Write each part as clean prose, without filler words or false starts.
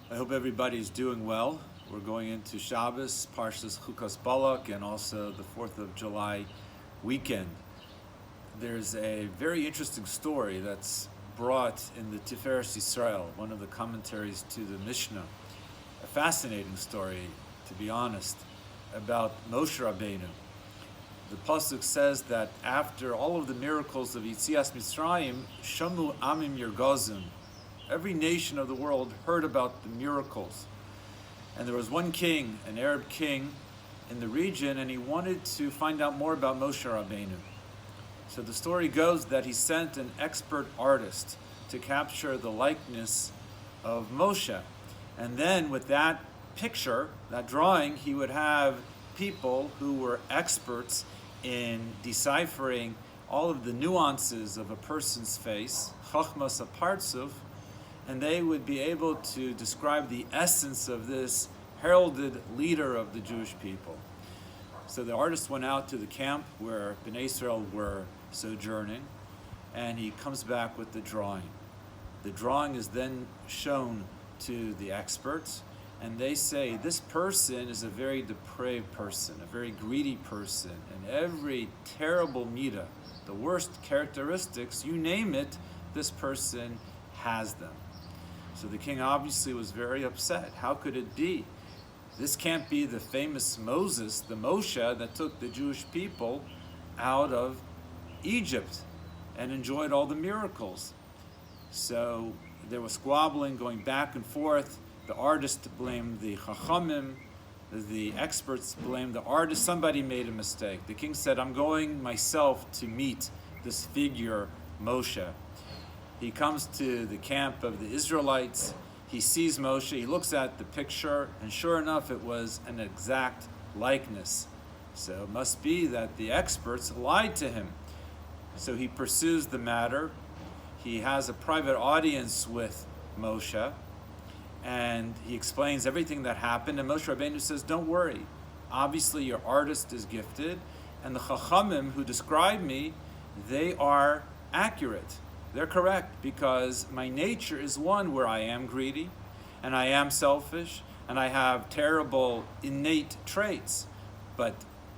I hope everybody's doing well. We're going into Shabbos, Parshas Chumash-Balak, and also the 4th of July weekend. There's a very interesting story that's brought in the Tiferes Yisrael, one of the commentaries to the Mishnah. A fascinating story, to be honest, about Moshe Rabbeinu. The pasuk says that after all of the miracles of Yitzias Mitzrayim, Shamu Amim Yergazim, every nation of the world heard about the miracles. And there was one king, an Arab king in the region, and he wanted to find out more about Moshe Rabbeinu. So the story goes that he sent an expert artist to capture the likeness of Moshe. And then with that picture, that drawing, he would have people who were experts in deciphering all of the nuances of a person's face, chachmas apartzuf, and they would be able to describe the essence of this heralded leader of the Jewish people. So the artist went out to the camp where Bnei Israel were sojourning, and he comes back with the drawing. The drawing is then shown to the experts, and they say, this person is a very depraved person, a very greedy person, and every terrible midah, the worst characteristics, you name it, this person has them. So the king obviously was very upset. How could it be? This can't be the famous Moses, the Moshe that took the Jewish people out of Egypt and enjoyed all the miracles. So there was squabbling going back and forth. The artist blamed the Chachamim, the experts blamed the artist. Somebody made a mistake. The king said, I'm going myself to meet this figure, Moshe. He comes to the camp of the Israelites. He sees Moshe. He looks at the picture, and sure enough, it was an exact likeness. So it must be that the experts lied to him. So he pursues the matter. He has a private audience with Moshe, and he explains everything that happened. And Moshe Rabbeinu says, don't worry. Obviously, your artist is gifted, and the Chachamim who describe me, they are accurate. They're correct, because my nature is one where I am greedy, and I am selfish, and I have terrible innate traits. But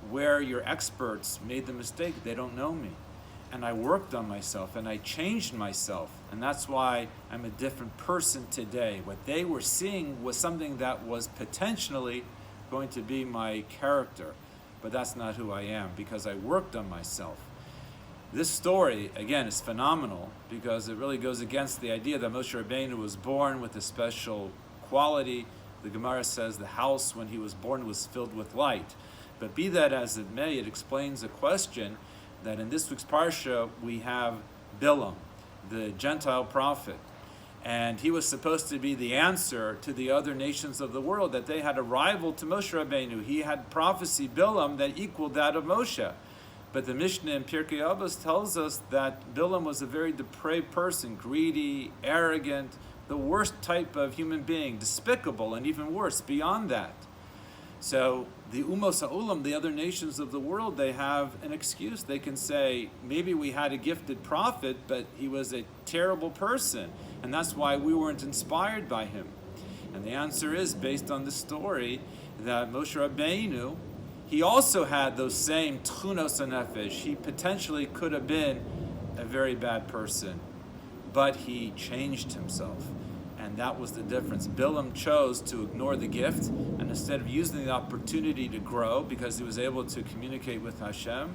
where your experts made the mistake, they don't know me. And I worked on myself, and I changed myself. And that's why I'm a different person today. What they were seeing was something that was potentially going to be my character. But that's not who I am, because I worked on myself. This story, again, is phenomenal because it really goes against the idea that Moshe Rabbeinu was born with a special quality. The Gemara says the house when he was born was filled with light. But be that as it may, it explains a question that in this week's Parsha we have Bilam, the Gentile prophet. And he was supposed to be the answer to the other nations of the world, that they had a rival to Moshe Rabbeinu. He had prophecy, Bilam, that equaled that of Moshe. But the Mishnah in Pirkei Avos tells us that Bilam was a very depraved person, greedy, arrogant, the worst type of human being, despicable, and even worse, beyond that. So the Umos HaUlam, the other nations of the world, they have an excuse. They can say, maybe we had a gifted prophet, but he was a terrible person, and that's why we weren't inspired by him. And the answer is, based on the story, that Moshe Rabbeinu, he also had those same tchunos hanefesh. He potentially could have been a very bad person, but he changed himself. And that was the difference. Bilam chose to ignore the gift, and instead of using the opportunity to grow because he was able to communicate with Hashem,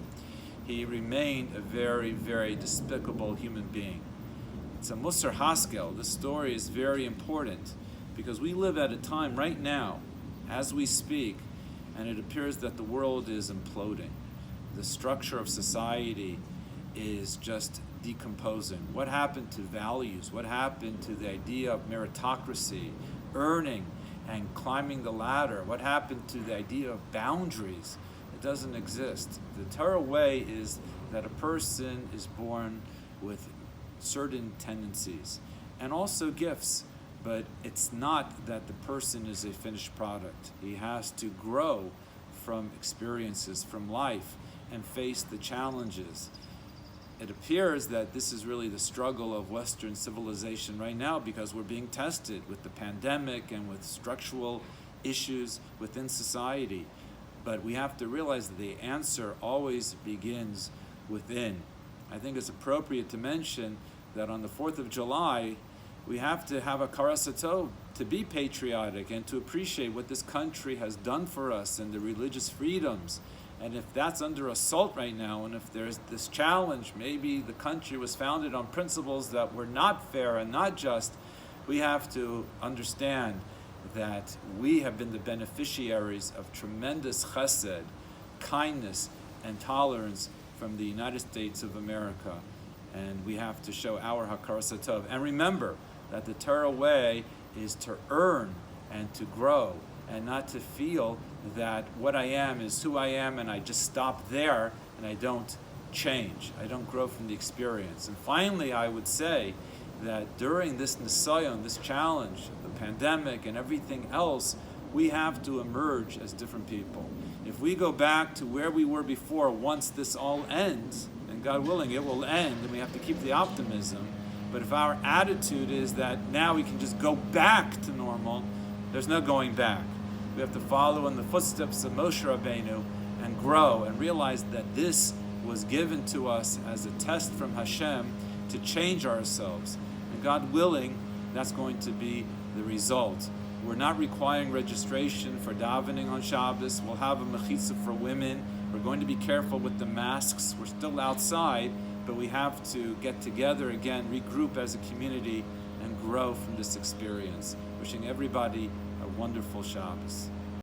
he remained a very, very despicable human being. It's a Musar Haskel. This story is very important because we live at a time right now, as we speak, and it appears that the world is imploding. The structure of society is just decomposing. What happened to values? What happened to the idea of meritocracy, earning and climbing the ladder? What happened to the idea of boundaries? It doesn't exist. The Torah way is that a person is born with certain tendencies and also gifts. But it's not that the person is a finished product. He has to grow from experiences, from life, and face the challenges. it appears that this is really the struggle of Western civilization right now, because we're being tested with the pandemic and with structural issues within society. But we have to realize that the answer always begins within. I think it's appropriate to mention that on the 4th of July, we have to have a karas hatov, to be patriotic and to appreciate what this country has done for us and the religious freedoms. And if that's under assault right now, and if there's this challenge, maybe the country was founded on principles that were not fair and not just, we have to understand that we have been the beneficiaries of tremendous chesed, kindness, and tolerance from the United States of America. And we have to show our hakaras hatov. And remember that the Torah way is to earn and to grow, and not to feel that what I am is who I am and I just stop there and I don't change. I don't grow from the experience. And finally, I would say that during this nisayon, this challenge, the pandemic and everything else, we have to emerge as different people. If we go back to where we were before, once this all ends, and God willing, it will end, and we have to keep the optimism. But if our attitude is that now we can just go back to normal, there's no going back. We have to follow in the footsteps of Moshe Rabbeinu and grow and realize that this was given to us as a test from Hashem to change ourselves. And God willing, that's going to be the result. We're not requiring registration for davening on Shabbos. We'll have a mechitza for women. We're going to be careful with the masks. We're still outside, but we have to get together again, regroup as a community, and grow from this experience. Wishing everybody a wonderful Shabbos.